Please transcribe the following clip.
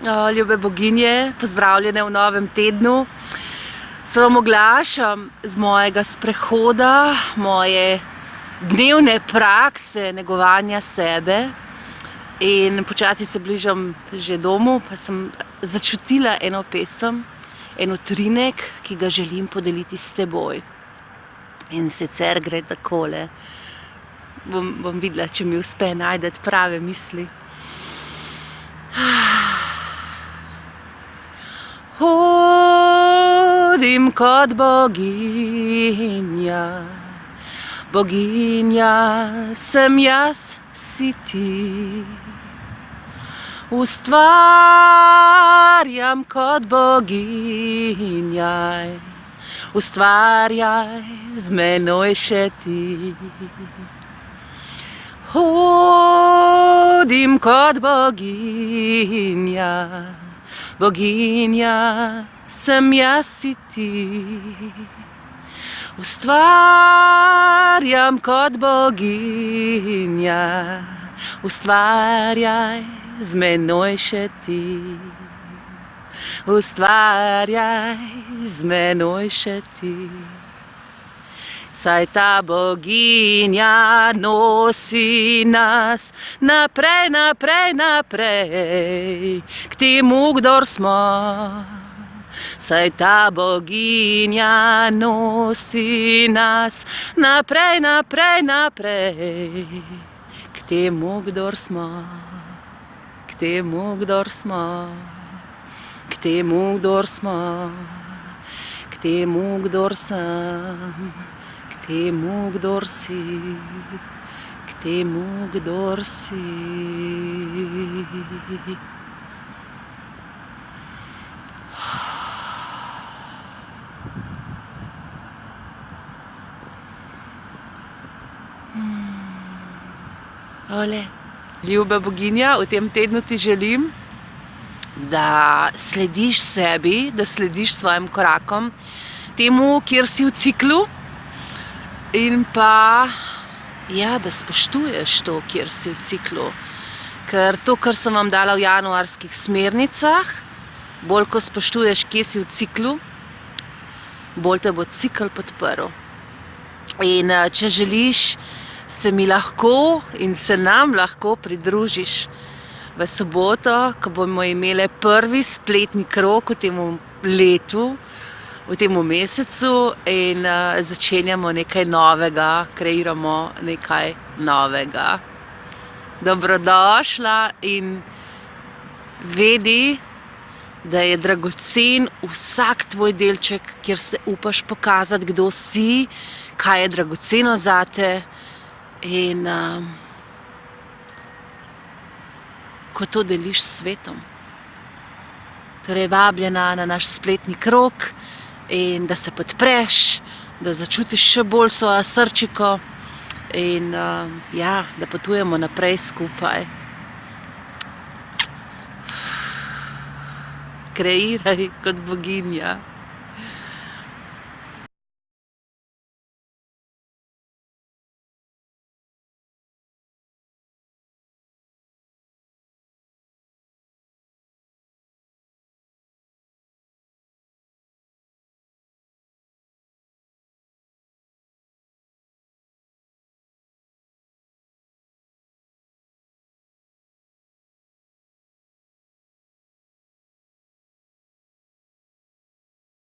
Ljube boginje, pozdravljene v novem tednu. Se vam oglašam z mojega sprehoda, moje dnevne prakse negovanja sebe in počasi se bližam že domu, pa sem začutila eno pesem, en utrinek, ki ga želim podeliti s teboj. In sicer gre takole. Bom videla, če mi uspe najti prave misli. Hodim kot boginja, boginja sem jaz, si ti. Ustvarjam kot boginja, ustvarjaj z menoj še ti. Hodim kot boginja, boginja sem jaz, si ti. Ustvarjam kot boginja, ustvarjaj z menoj še ti. Ustvarjaj z menoj še ti. Saj ta boginja nosi nas naprej, naprej, naprej, k temu, kdor smo. Saj ta boginja nosi nas naprej, naprej, naprej, k temu, kdor smo. K temu, kdor smo. K temu, kdor smo. K temu, kdor sem. K temu, kdor si. K temu, kdor si. Ljuba boginja, v tem tednu ti želim, da slediš sebi, da slediš svojim korakom, temu, kjer si v ciklu, in pa, ja, da spoštuješ to, kjer si v ciklu. Ker to, kar sem vam dala v januarskih smernicah, bolj ko spoštuješ, kje si v ciklu, bolj te bo cikel podprl. In če želiš, se mi lahko in se nam lahko pridružiš v soboto, ko bomo imeli prvi spletni krog v tem letu, v tem mesecu, in začenjamo nekaj novega, kreiramo nekaj novega. Dobrodošla in vedi, da je dragocen vsak tvoj delček, kjer se upaš pokazati, kdo si, kaj je dragoceno zate. In ko to deliš s svetom. Torej vabljena na naš spletni krog in da se podpreš, da začutiš še bolj svojo srčiko in ja, da potujemo naprej skupaj. Kreiraj kot boginja.